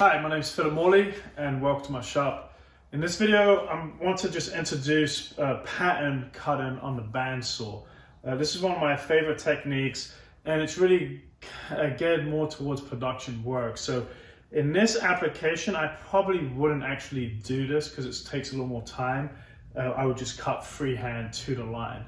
Hi, my name is Morley and welcome to my shop. In this video, I want to just introduce pattern cutting on the bandsaw. This is one of my favorite techniques and it's really geared more towards production work. So in this application, I probably wouldn't actually do this because it takes a little more time. I would just cut freehand to the line.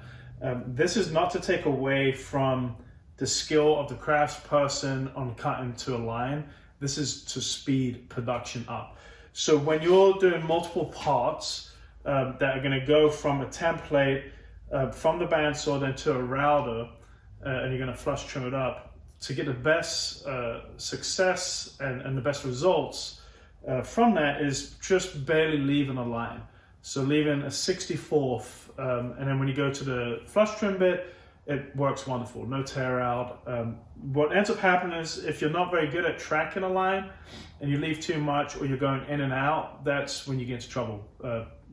This is not to take away from the skill of the craftsperson on cutting to a line. This is to speed production up. So when you're doing multiple parts that are going to go from a template, from the bandsaw then to a router, and you're going to flush trim it up, to get the best success and the best results from that is just barely leaving a line. So leaving a 64th, and then when you go to the flush trim bit, it works wonderful, no tear out. What ends up happening is if you're not very good at tracking a line and you leave too much or you're going in and out, that's when you get into trouble.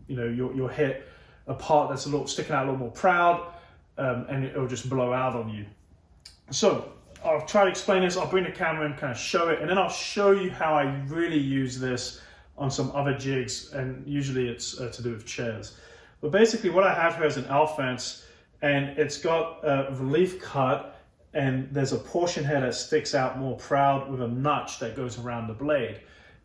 You'll hit a part that's sticking out a little more proud, and it'll just blow out on you. So I'll try to explain this. I'll bring the camera and kind of show it, and then I'll show you how I really use this on some other jigs, and usually it's to do with chairs. But basically what I have here is an L fence, and it's got a relief cut, and there's a portion here that sticks out more proud with a notch that goes around the blade.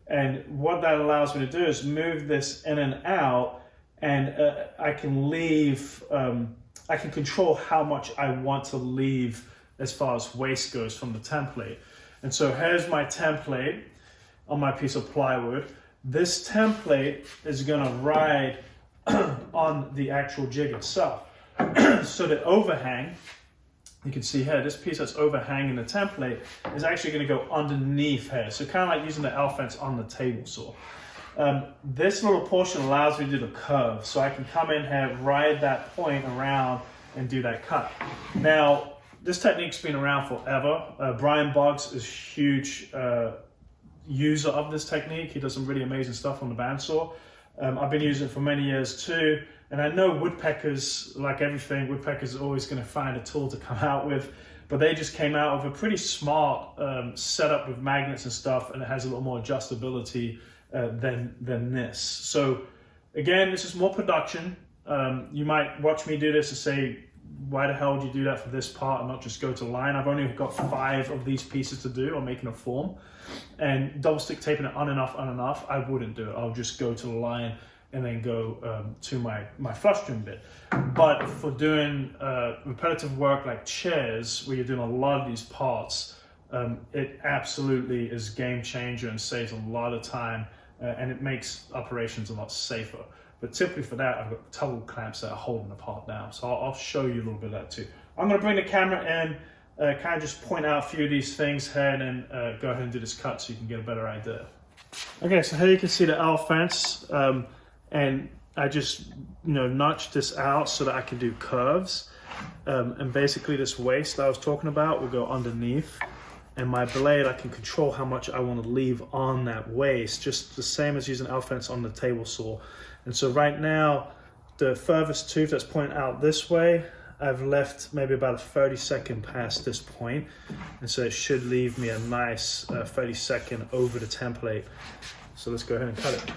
And what that allows me to do is move this in and out, and I can leave, I can control how much I want to leave as far as waste goes from the template. And so here's my template on my piece of plywood. This template is gonna ride on the actual jig itself. So the overhang, you can see here, this piece that's overhanging the template is actually going to go underneath here. So kind of like using the L fence on the table saw. This little portion allows me to do the curve. So I can come in here, ride that point around and do that cut. Now, this technique's been around forever. Brian Boggs is a huge user of this technique. He does some really amazing stuff on the bandsaw. I've been using it for many years too. And I know woodpeckers, like everything, woodpeckers are always going to find a tool to come out with, but they just came out with a pretty smart setup with magnets and stuff, and it has a little more adjustability than this. So again, this is more production. You might watch me do this and say, why the hell would you do that for this part and not just go to line? I've only got 5 of these pieces to do. I'm making a form, and double stick taping it on and off, I wouldn't do it. I'll just go to the line and then go to my flush trim bit. But for doing repetitive work like chairs, where you're doing a lot of these parts, it absolutely is game changer and saves a lot of time, and it makes operations a lot safer. But typically for that, I've got toggle clamps that are holding the part down. So I'll show you a little bit of that too. I'm gonna bring the camera in, kind of just point out a few of these things here, and then go ahead and do this cut so you can get a better idea. Okay, so here you can see the L fence. And I just, notched this out so that I can do curves. And basically this waste that I was talking about will go underneath. And my blade, I can control how much I want to leave on that waste, just the same as using L fence on the table saw. And so right now, the furthest tooth that's pointing out this way, I've left maybe about a 30-second past this point. And so it should leave me a nice 30-second over the template. So let's go ahead and cut it.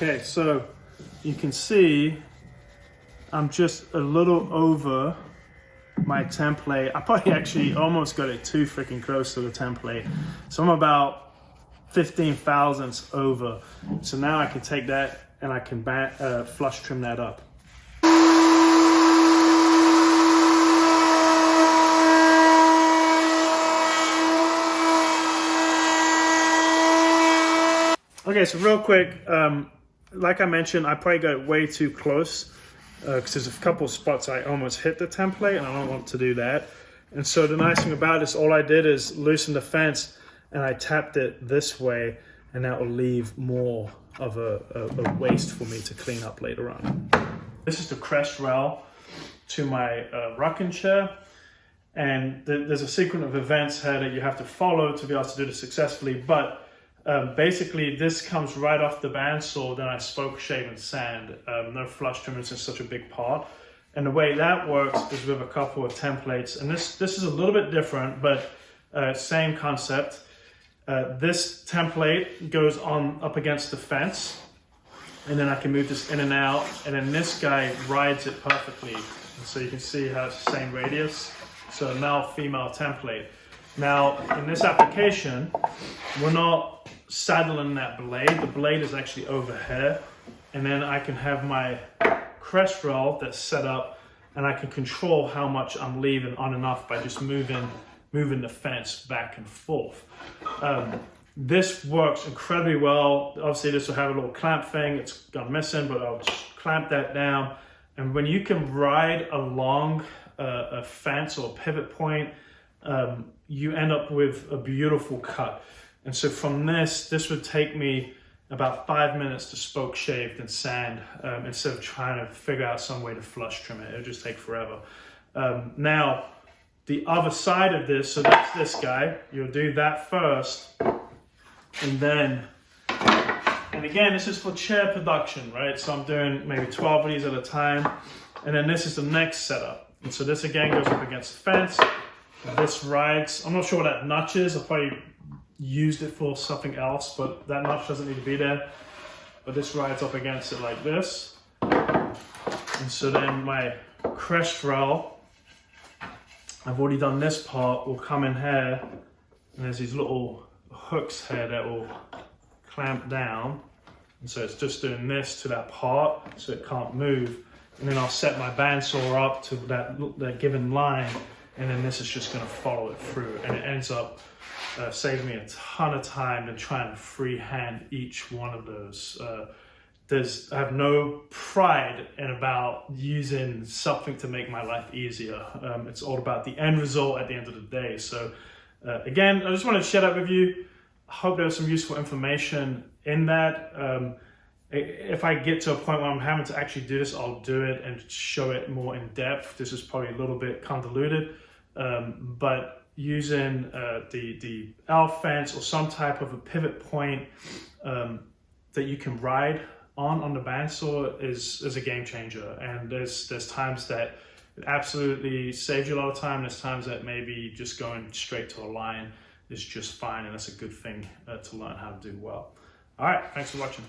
Okay, so you can see I'm just a little over my template. I probably actually almost got it too freaking close to the template. So I'm about 15 thousandths over. So now I can take that and I can flush trim that up. Okay, so real quick, like I mentioned, I probably got way too close because there's a couple of spots I almost hit the template and I don't want to do that. And so the nice thing about this, all I did is loosen the fence and I tapped it this way, and that will leave more of a waste for me to clean up later on. This is the crest rail to my rocking chair. And there's a sequence of events here that you have to follow to be able to do this successfully. But basically, this comes right off the bandsaw. Then I spoke, shave, and sand. No flush trim, it's just such a big part. And the way that works is with a couple of templates. And this is a little bit different, but same concept. This template goes on up against the fence. And then I can move this in and out. And then this guy rides it perfectly. And so you can see how it's the same radius. So male-female template. Now, in this application, we're not saddling that blade. The blade is actually over here. And then I can have my crest rail that's set up, and I can control how much I'm leaving on and off by just moving the fence back and forth. This works incredibly well. Obviously, this will have a little clamp thing. It's gone missing, but I'll just clamp that down. And when you can ride along a fence or a pivot point, you end up with a beautiful cut. And so from this would take me about 5 minutes to spoke, shaved, and sand, instead of trying to figure out some way to flush trim it. It'll just take forever. Now, the other side of this, so that's this guy. You'll do that first, and then, and again, this is for chair production, right? So I'm doing maybe 12 of these at a time, and then this is the next setup. And so this again goes up against the fence. This rides, I'm not sure what that notch is. I probably used it for something else, but that notch doesn't need to be there. But this rides up against it like this. And so then my crest rail, I've already done this part, will come in here. And there's these little hooks here that will clamp down. And so it's just doing this to that part so it can't move. And then I'll set my bandsaw up to that given line, and then this is just going to follow it through, and it ends up saving me a ton of time than trying to freehand each one of those. I have no pride in about using something to make my life easier. It's all about the end result at the end of the day. So again, I just wanted to share that with you. I hope there was some useful information in that. If I get to a point where I'm having to actually do this, I'll do it and show it more in depth. This is probably a little bit convoluted, but using the L fence or some type of a pivot point that you can ride on the bandsaw is a game changer. And there's times that it absolutely saves you a lot of time. There's times that maybe just going straight to a line is just fine, and that's a good thing to learn how to do well. All right, thanks for watching.